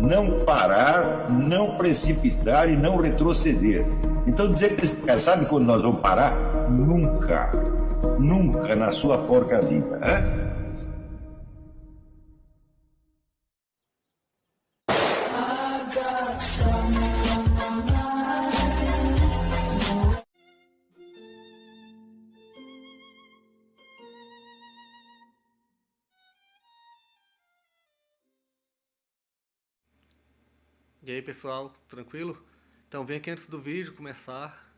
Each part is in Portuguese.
não parar, não precipitar e não retroceder. Então dizer para esse cara, sabe quando nós vamos parar? Nunca, nunca na sua porca vida, né? E aí pessoal, tranquilo? Então vem aqui antes do vídeo começar,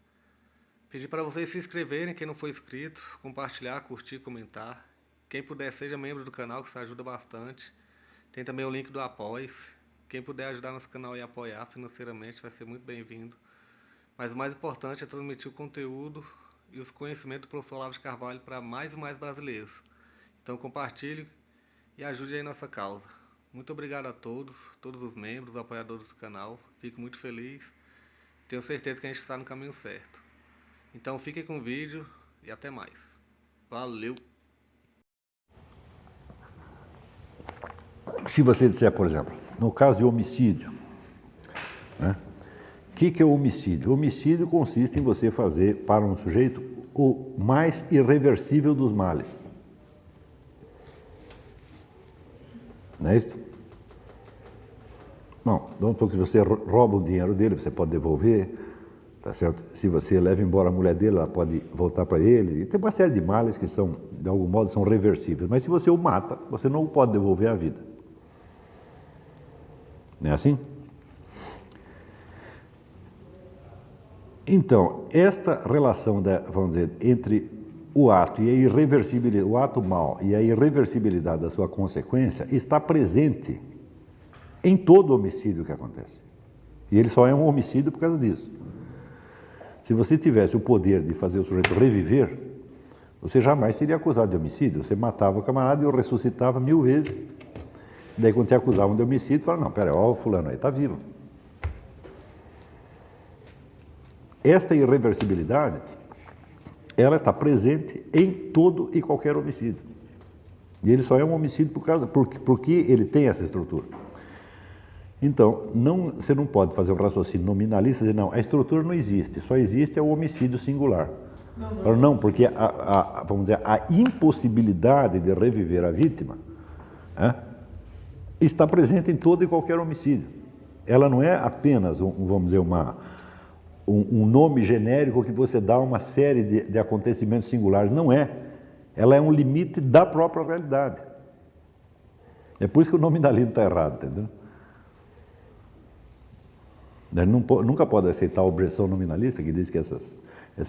pedir para vocês se inscreverem, quem não for inscrito, compartilhar, curtir, comentar. Quem puder seja membro do canal, que isso ajuda bastante. Tem também o link do Apoia-se. Quem puder ajudar nosso canal e apoiar financeiramente vai ser muito bem-vindo. Mas o mais importante é transmitir o conteúdo e os conhecimentos do professor Olavo de Carvalho para mais e mais brasileiros. Então compartilhe e ajude aí nossa causa. Muito obrigado a todos os membros, apoiadores do canal. Fico muito feliz. Tenho certeza que a gente está no caminho certo. Então fiquem com o vídeo e até mais. Valeu! Se você disser, por exemplo, no caso de homicídio, né? O que é o homicídio? O homicídio consiste em você fazer para um sujeito o mais irreversível dos males. Não é isso? Bom, então, se você rouba o dinheiro dele, você pode devolver, tá certo? Se você leva embora a mulher dele, ela pode voltar para ele. E tem uma série de males que são, de algum modo, são reversíveis. Mas se você o mata, você não pode devolver a vida. Não é assim? Então, esta relação, vamos dizer, entre o ato e a irreversibilidade, o ato mau e a irreversibilidade da sua consequência está presente em todo homicídio que acontece. E ele só é um homicídio por causa disso. Se você tivesse o poder de fazer o sujeito reviver, você jamais seria acusado de homicídio. Você matava o camarada e o ressuscitava 1000 vezes. Daí quando te acusavam de homicídio, falavam, não, peraí, ó, o fulano aí está vivo. Esta irreversibilidade, ela está presente em todo e qualquer homicídio. E ele só é um homicídio porque ele tem essa estrutura. Então, você não pode fazer um raciocínio nominalista e dizer, não, a estrutura não existe, só existe o homicídio singular. Não, porque vamos dizer, a impossibilidade de reviver a vítima está presente em todo e qualquer homicídio. Ela não é apenas, vamos dizer, um nome genérico que você dá a uma série de acontecimentos singulares. Não é. Ela é um limite da própria realidade. É por isso que o nominalismo está errado, entendeu? Nunca pode aceitar a objeção nominalista, que diz que esses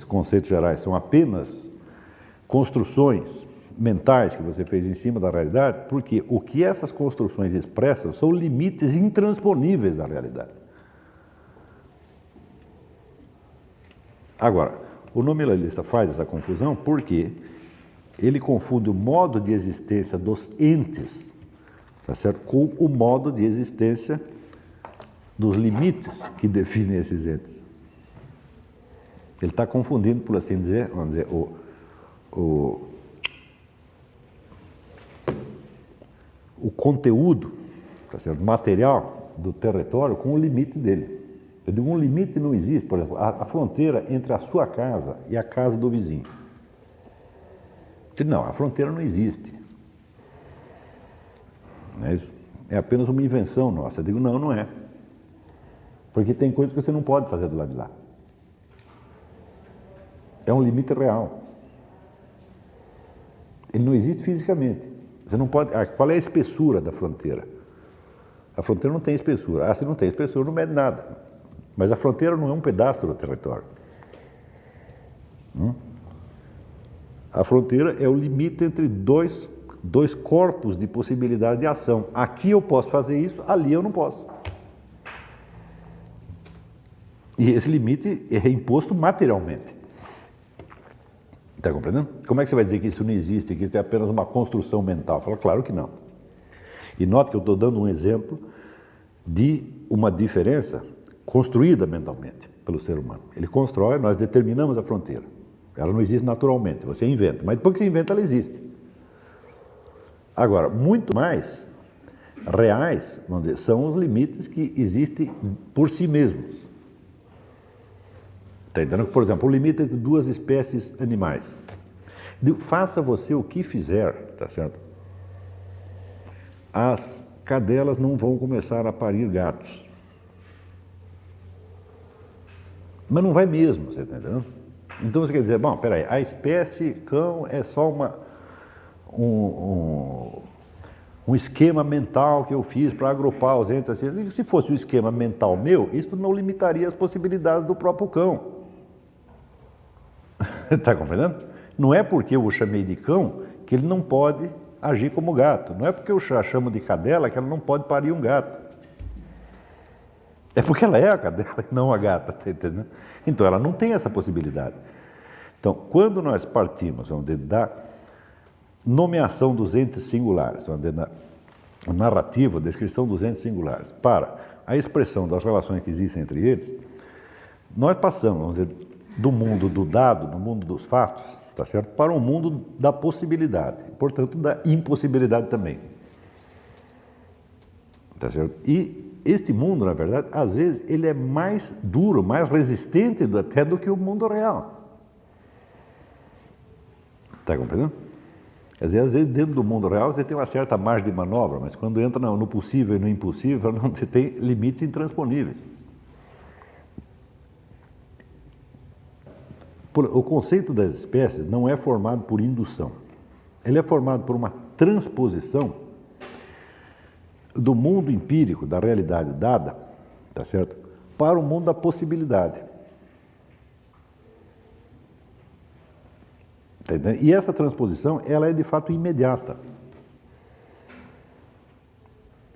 conceitos gerais são apenas construções mentais que você fez em cima da realidade, porque o que essas construções expressam são limites intransponíveis da realidade. Agora, o nominalista faz essa confusão porque ele confunde o modo de existência dos entes, tá certo, com o modo de existência dos limites que definem esses entes. Ele está confundindo, por assim dizer, vamos dizer, o conteúdo, tá certo, material do território com o limite dele. Eu digo, um limite não existe, por exemplo, a fronteira entre a sua casa e a casa do vizinho. Eu digo, não, a fronteira não existe. Não é isso? É apenas uma invenção nossa. Eu digo, não, não é. Porque tem coisas que você não pode fazer do lado de lá. É um limite real. Ele não existe fisicamente. Você não pode. Qual é a espessura da fronteira? A fronteira não tem espessura. Se não tem espessura, não mede nada. Mas a fronteira não é um pedaço do território. A fronteira é o limite entre dois corpos de possibilidade de ação. Aqui eu posso fazer isso, ali eu não posso. E esse limite é imposto materialmente. Está compreendendo? Como é que você vai dizer que isso não existe, que isso é apenas uma construção mental? Fala, claro que não. E note que eu estou dando um exemplo de uma diferença construída mentalmente pelo ser humano. Ele constrói, nós determinamos a fronteira. Ela não existe naturalmente, você inventa. Mas depois que você inventa, ela existe. Agora, muito mais reais, vamos dizer, são os limites que existem por si mesmos. Está entendendo? Por exemplo, o limite entre duas espécies animais. Faça você o que fizer, tá certo? As cadelas não vão começar a parir gatos. Mas não vai mesmo, você está entendendo? Então você quer dizer, bom, peraí, a espécie cão é só um esquema mental que eu fiz para agrupar os entes assim. Se fosse um esquema mental meu, isso não limitaria as possibilidades do próprio cão. Está compreendendo? Não é porque eu o chamei de cão que ele não pode agir como gato. Não é porque eu a chamo de cadela que ela não pode parir um gato. É porque ela é a cadela e não a gata, tá entendendo? Então ela não tem essa possibilidade. Então, quando nós partimos, vamos dizer, da nomeação dos entes singulares, vamos dizer, na narrativa, descrição dos entes singulares, para a expressão das relações que existem entre eles, nós passamos, vamos dizer, do mundo do dado, do mundo dos fatos, tá certo? Para um mundo da possibilidade, portanto, da impossibilidade também. Tá certo? E este mundo, na verdade, às vezes, ele é mais duro, mais resistente até do que o mundo real. Está compreendendo? Às vezes, dentro do mundo real, você tem uma certa margem de manobra, mas quando entra no possível e no impossível, você tem limites intransponíveis. O conceito das espécies não é formado por indução. Ele é formado por uma transposição do mundo empírico, da realidade dada, tá certo? Para o mundo da possibilidade. Tá entendendo? E essa transposição, ela é de fato imediata.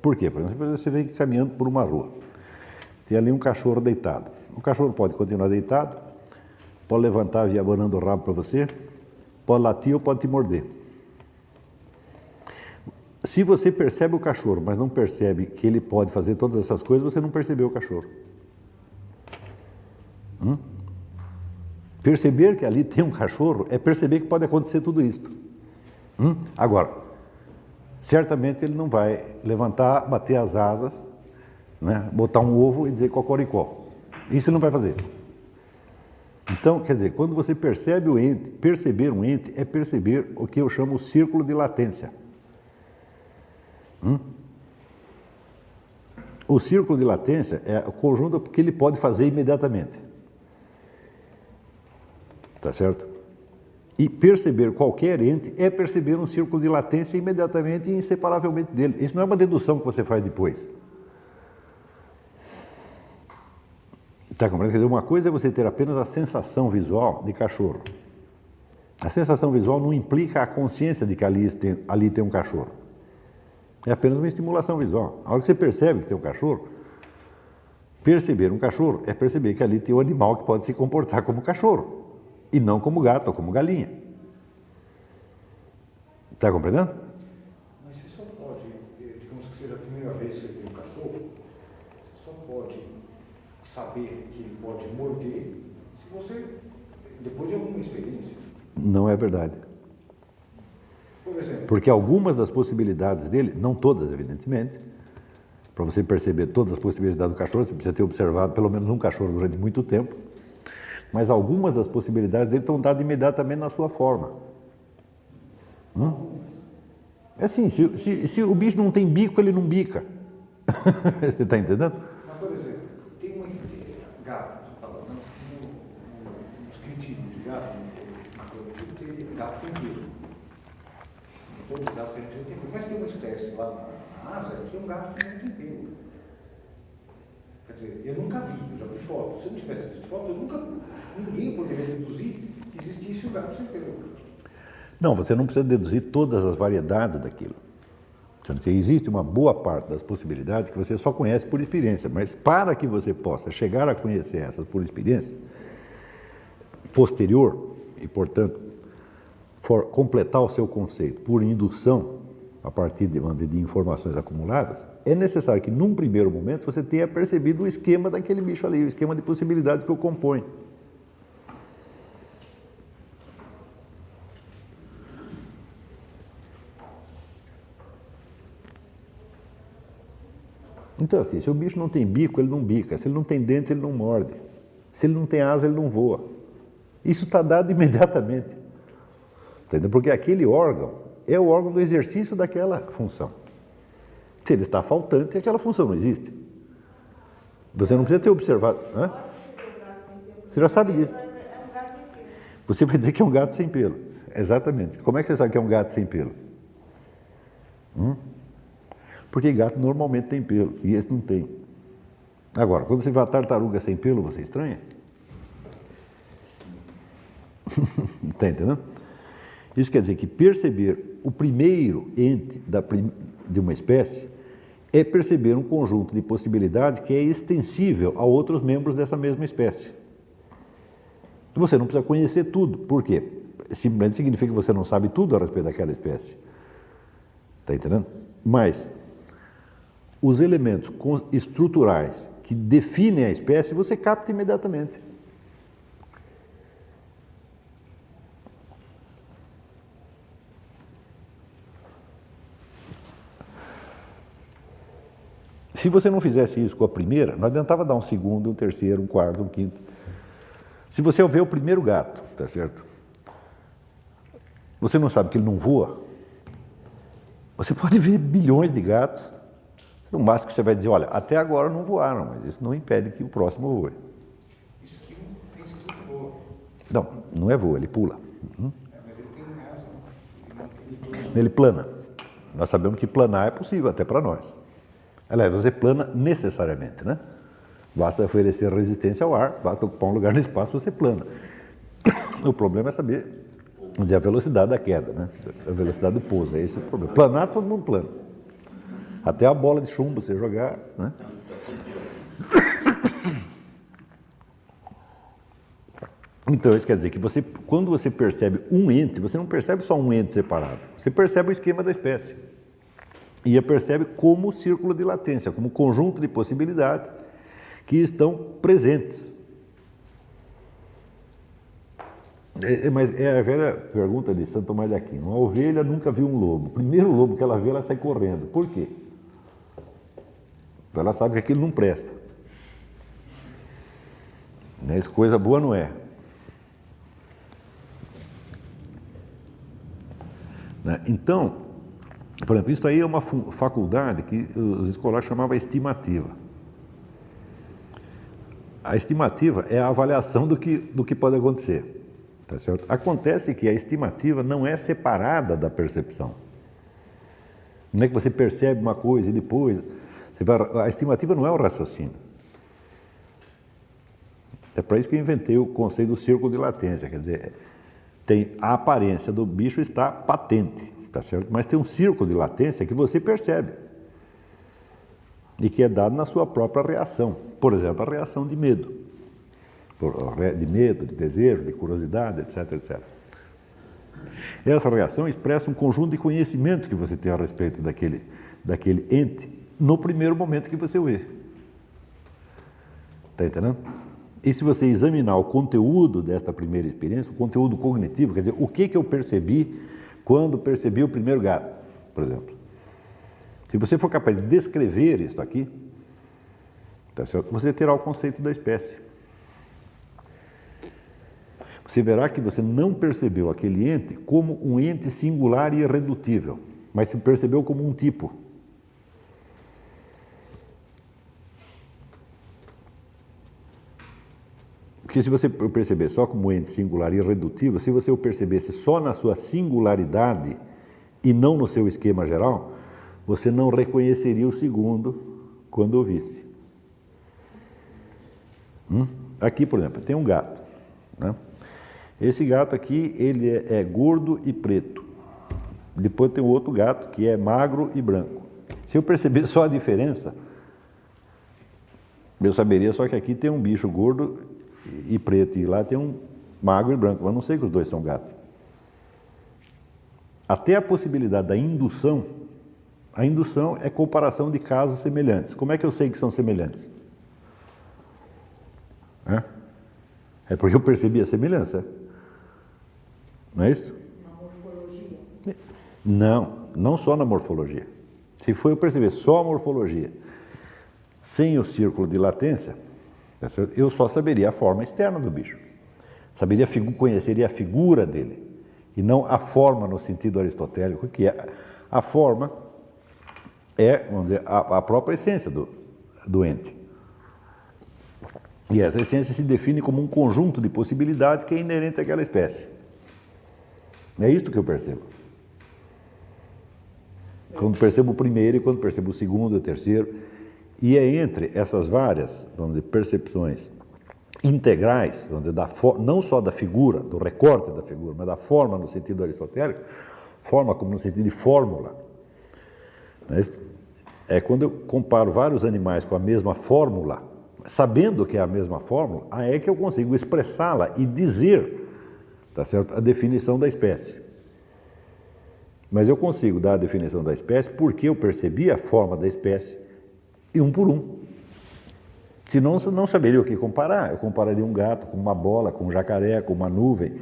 Por quê? Por exemplo, você vem caminhando por uma rua, tem ali um cachorro deitado. O cachorro pode continuar deitado, pode levantar e abanando o rabo para você, pode latir ou pode te morder. Se você percebe o cachorro, mas não percebe que ele pode fazer todas essas coisas, você não percebeu o cachorro. Perceber que ali tem um cachorro é perceber que pode acontecer tudo isso. Agora, certamente ele não vai levantar, bater as asas, né, botar um ovo e dizer cocoricó. Isso ele não vai fazer. Então, quer dizer, quando você percebe o ente, perceber um ente é perceber o que eu chamo o círculo de latência. O círculo de latência é o conjunto que ele pode fazer imediatamente. Tá certo? E perceber qualquer ente é perceber um círculo de latência imediatamente e inseparavelmente dele. Isso não é uma dedução que você faz depois. Tá compreendendo? Quer dizer, uma coisa é você ter apenas a sensação visual de cachorro. A sensação visual não implica a consciência de que ali tem um cachorro. É apenas uma estimulação visual. A hora que você percebe que tem um cachorro, perceber um cachorro é perceber que ali tem um animal que pode se comportar como cachorro, e não como gato ou como galinha. Está compreendendo? Mas você só pode, digamos que seja a primeira vez que você tem um cachorro, você só pode saber que ele pode morder se você, depois de alguma experiência. Não é verdade. Por exemplo, Porque algumas das possibilidades dele, não todas, evidentemente, para você perceber todas as possibilidades do cachorro, você precisa ter observado pelo menos um cachorro durante muito tempo, mas algumas das possibilidades dele estão dadas imediatamente na sua forma. É assim, se o bicho não tem bico, ele não bica. Você está entendendo? mas, por exemplo, tem um gato, você fala, nos críticos de gato, gato tem pelo. Todos os gatos têm pelo, mas tem uma espécie lá na Ásia que é um gato que não tem pelo. Quer dizer, eu nunca vi, eu já vi foto. Se eu não tivesse visto foto, ninguém poderia deduzir que existisse o gato sem pelo. Não, você não precisa deduzir todas as variedades daquilo. Existe uma boa parte das possibilidades que você só conhece por experiência, mas para que você possa chegar a conhecer essas por experiência posterior e, portanto, completar o seu conceito por indução a partir de informações acumuladas, é necessário que, num primeiro momento, você tenha percebido o esquema daquele bicho ali, o esquema de possibilidades que o compõe. Então, assim, se o bicho não tem bico, ele não bica. Se ele não tem dente, ele não morde. Se ele não tem asa, ele não voa. Isso está dado imediatamente. Entendeu? Porque aquele órgão é o órgão do exercício daquela função. Se ele está faltante, aquela função não existe. Você não precisa ter observado. Hã? Você já sabe disso. Você vai dizer que é um gato sem pelo. Exatamente. Como é que você sabe que é um gato sem pelo? Porque gato normalmente tem pelo, e esse não tem. Agora, quando você vê a tartaruga sem pelo, você estranha? Está entendendo? Isso quer dizer que perceber o primeiro ente de uma espécie é perceber um conjunto de possibilidades que é extensível a outros membros dessa mesma espécie. Você não precisa conhecer tudo. Por quê? Simplesmente significa que você não sabe tudo a respeito daquela espécie. Está entendendo? Mas os elementos estruturais que definem a espécie, você capta imediatamente. Se você não fizesse isso com a primeira, não adiantava dar um segundo, um terceiro, um quarto, um quinto. Se você vê o primeiro gato, tá certo? Você não sabe que ele não voa? Você pode ver bilhões de gatos. No máximo que você vai dizer, olha, até agora não voaram, mas isso não impede que o próximo voe. Isso aqui não tem sentido que voa. Não, não é voa, ele pula. Mas ele tem asa, Ele plana. Nós sabemos que planar é possível, até para nós. Aliás, você plana necessariamente, né? Basta oferecer resistência ao ar, basta ocupar um lugar no espaço, você plana. O problema é saber a velocidade da queda, né? A velocidade do pouso, é esse o problema. Planar, todo mundo plana. Até a bola de chumbo você jogar, né? Então, isso quer dizer que você, quando você percebe um ente, você não percebe só um ente separado, você percebe o esquema da espécie. E a percebe como círculo de latência, como conjunto de possibilidades que estão presentes. Mas é a velha pergunta de Santo Tomás de Aquino. Uma ovelha nunca viu um lobo. O primeiro lobo que ela vê, ela sai correndo. Por quê? Ela sabe que aquilo não presta. Isso coisa boa não é. Então, por exemplo, isso aí é uma faculdade que os escolares chamavam estimativa. A estimativa é a avaliação do que pode acontecer. Tá certo? Acontece que a estimativa não é separada da percepção. Não é que você percebe uma coisa e depois... a estimativa não é o raciocínio. É para isso que eu inventei o conceito do círculo de latência. Quer dizer, a aparência do bicho está patente. Tá certo? Mas tem um círculo de latência que você percebe e que é dado na sua própria reação. Por exemplo, a reação de medo. De medo, de desejo, de curiosidade, etc, etc. Essa reação expressa um conjunto de conhecimentos que você tem a respeito daquele ente no primeiro momento que você o vê. Está entendendo? E se você examinar o conteúdo desta primeira experiência, o conteúdo cognitivo, quer dizer, o que eu percebi quando percebi o primeiro gato, por exemplo. Se você for capaz de descrever isso aqui, tá certo? Você terá o conceito da espécie. Você verá que você não percebeu aquele ente como um ente singular e irredutível, mas se percebeu como um tipo. Porque se você perceber só como ente singular e irredutível, se você o percebesse só na sua singularidade e não no seu esquema geral, você não reconheceria o segundo quando o visse. Aqui, por exemplo, tem um gato, né? Esse gato aqui, ele é gordo e preto. Depois tem o outro gato que é magro e branco. Se eu perceber só a diferença, eu saberia só que aqui tem um bicho gordo e preto, e lá tem um magro e branco, mas não sei que os dois são gatos. Até a possibilidade da indução, a indução é comparação de casos semelhantes. Como é que eu sei que são semelhantes? É porque eu percebi a semelhança. Não é isso? Na morfologia? Não, não só na morfologia. Se for eu perceber só a morfologia, sem o círculo de latência, eu só saberia a forma externa do bicho. Conheceria a figura dele, e não a forma no sentido aristotélico, que é a forma vamos dizer, a própria essência do ente. E essa essência se define como um conjunto de possibilidades que é inerente àquela espécie. É isso que eu percebo. Quando percebo o primeiro e quando percebo o segundo e o terceiro. E é entre essas várias, vamos dizer, percepções integrais, vamos dizer, não só da figura, do recorte da figura, mas da forma no sentido aristotélico, forma como no sentido de fórmula. É quando eu comparo vários animais com a mesma fórmula, sabendo que é a mesma fórmula, aí é que eu consigo expressá-la e dizer, tá certo, a definição da espécie. Mas eu consigo dar a definição da espécie porque eu percebi a forma da espécie e um por um. Senão eu não saberia o que comparar. Eu compararia um gato com uma bola, com um jacaré, com uma nuvem,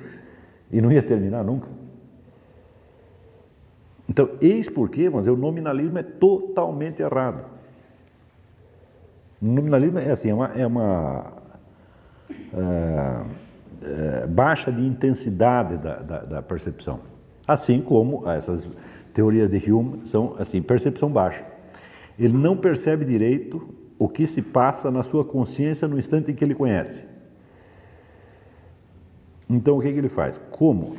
e não ia terminar nunca. Então, eis porque, mas o nominalismo é totalmente errado. O nominalismo é assim, baixa de intensidade da percepção. Assim como essas teorias de Hume são assim, percepção baixa. Ele não percebe direito o que se passa na sua consciência no instante em que ele conhece. Então, o que ele faz? Como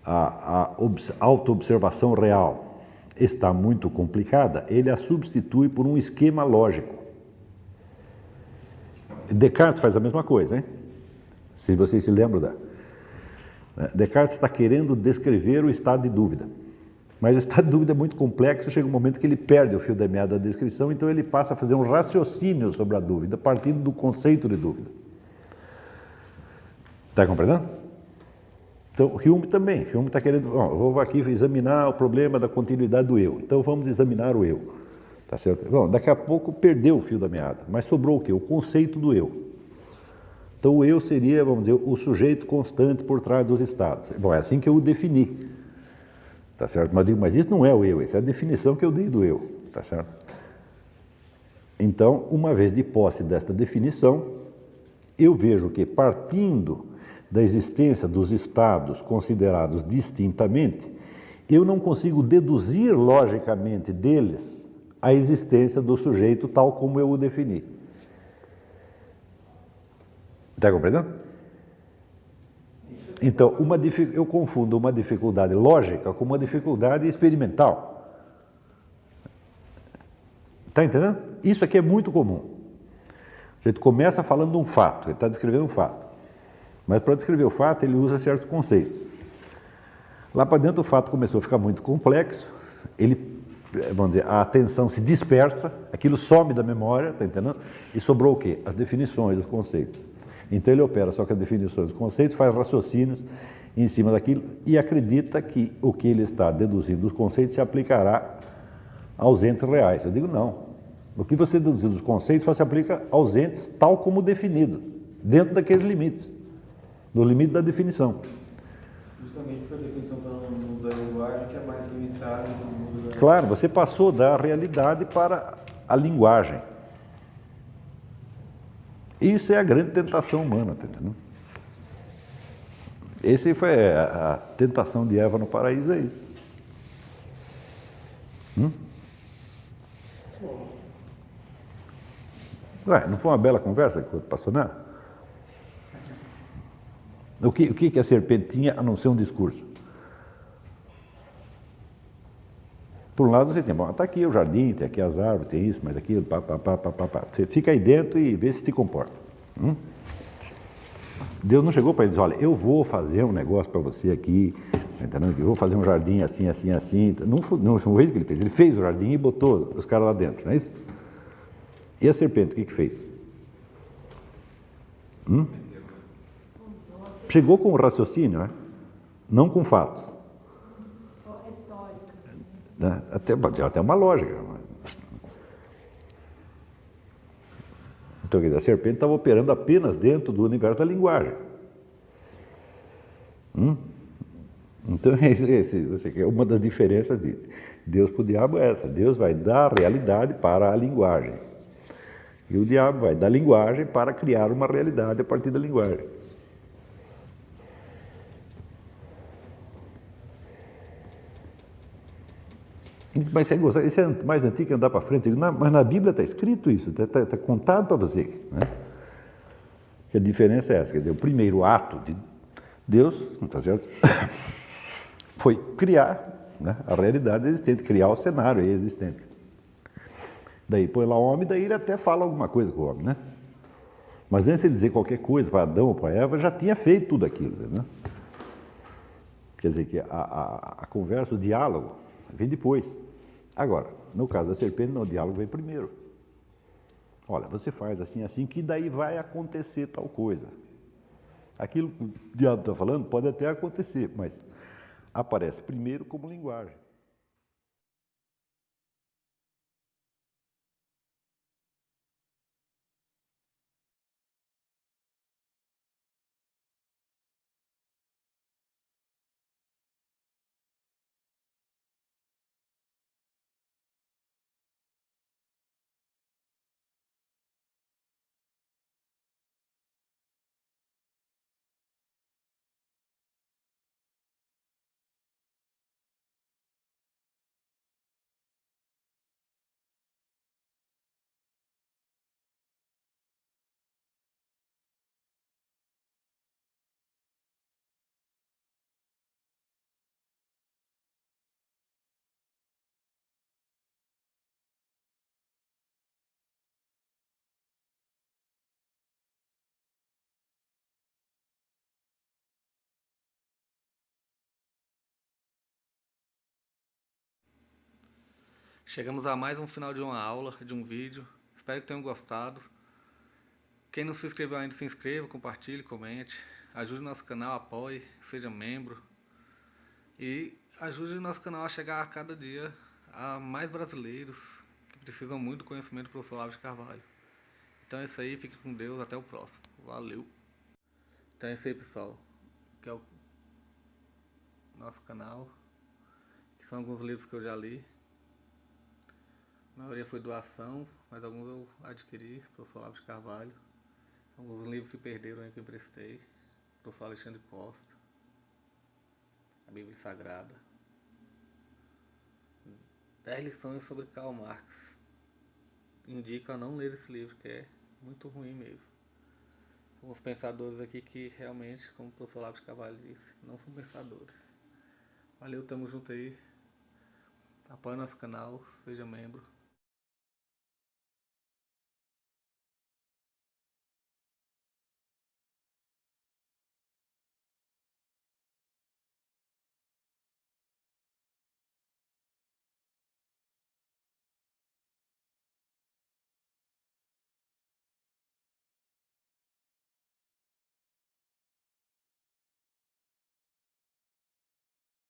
a auto-observação real está muito complicada, ele a substitui por um esquema lógico. Descartes faz a mesma coisa, hein? Se vocês se lembram Descartes está querendo descrever o estado de dúvida. Mas o estado de dúvida é muito complexo, chega um momento que ele perde o fio da meada da descrição, então ele passa a fazer um raciocínio sobre a dúvida, partindo do conceito de dúvida. Está compreendendo? Então, Hume também. Hume está querendo, vou aqui examinar o problema da continuidade do eu. Então, vamos examinar o eu. Tá certo? Bom, daqui a pouco perdeu o fio da meada, mas sobrou o quê? O conceito do eu. Então, o eu seria, vamos dizer, o sujeito constante por trás dos estados. Bom, é assim que eu o defini. Tá certo? Mas digo, mas isso não é o eu, isso é a definição que eu dei do eu. Tá certo? Então, uma vez de posse desta definição, eu vejo que, partindo da existência dos estados considerados distintamente, eu não consigo deduzir logicamente deles a existência do sujeito tal como eu o defini. Está compreendendo? Então, eu confundo uma dificuldade lógica com uma dificuldade experimental. Está entendendo? Isso aqui é muito comum. A gente começa falando de um fato, ele está descrevendo um fato. Mas para descrever o fato, ele usa certos conceitos. Lá para dentro o fato começou a ficar muito complexo, vamos dizer, a atenção se dispersa, aquilo some da memória, está entendendo? E sobrou o quê? As definições, os conceitos. Então ele opera só com as definições dos conceitos, faz raciocínios em cima daquilo e acredita que o que ele está deduzindo dos conceitos se aplicará aos entes reais. Eu digo não. O que você deduziu dos conceitos só se aplica aos entes tal como definidos, dentro daqueles limites, no limite da definição. Justamente porque a definição está no mundo da linguagem, que é mais limitada do mundo da... Claro, você passou da realidade para a linguagem. Isso é a grande tentação humana, tá entendendo? Essa foi a tentação de Eva no paraíso, é isso. Ué, não foi uma bela conversa que passou, não? O que a serpente tinha a não ser um discurso? Por um lado você tem, bom, está aqui o jardim, tem aqui as árvores, tem isso, mas aquilo, pá. Você fica aí dentro e vê se te comporta. Deus não chegou para ele dizer, olha, eu vou fazer um negócio para você aqui, entendeu? Eu vou fazer um jardim assim. Não foi isso que ele fez. Ele fez o jardim e botou os caras lá dentro, não é isso? E a serpente, o que fez? Chegou com o raciocínio, né? Não com fatos. Né? Até uma lógica. Então, quer dizer, a serpente estava operando apenas dentro do universo da linguagem. Então, uma das diferenças de Deus para o diabo é essa. Deus vai dar a realidade para a linguagem. E o diabo vai da linguagem para criar uma realidade a partir da linguagem. Mas você gosta, isso é mais antigo que andar para frente. Mas na Bíblia está escrito isso, está contado para você. Né? Que a diferença é essa, quer dizer, o primeiro ato de Deus, não está certo? Foi criar, né, a realidade existente, criar o cenário existente. Daí põe lá o homem, daí ele até fala alguma coisa com o homem, né? Mas antes de ele dizer qualquer coisa para Adão ou para Eva, já tinha feito tudo aquilo, né? Quer dizer que a conversa, o diálogo, vem depois. Agora, no caso da serpente, não, o diálogo vem primeiro. Olha, você faz assim, assim, que daí vai acontecer tal coisa. Aquilo que o diabo está falando pode até acontecer, mas aparece primeiro como linguagem. Chegamos a mais um final de uma aula, de um vídeo. Espero que tenham gostado. Quem não se inscreveu ainda, se inscreva, compartilhe, comente. Ajude o nosso canal, apoie, seja membro. E ajude o nosso canal a chegar a cada dia a mais brasileiros que precisam muito do conhecimento do professor Olavo de Carvalho. Então é isso aí, fique com Deus, até o próximo. Valeu! Então é isso aí, pessoal. Que é o nosso canal. Que são alguns livros que eu já li. A maioria foi doação, mas alguns eu adquiri, professor Olavo de Carvalho. Alguns livros se perderam aí que eu emprestei. Professor Alexandre Costa. A Bíblia Sagrada. 10 lições sobre Karl Marx. Indico a não ler esse livro, que é muito ruim mesmo. Alguns pensadores aqui que realmente, como o professor Olavo de Carvalho disse, não são pensadores. Valeu, tamo junto aí. Apoie nosso canal, seja membro.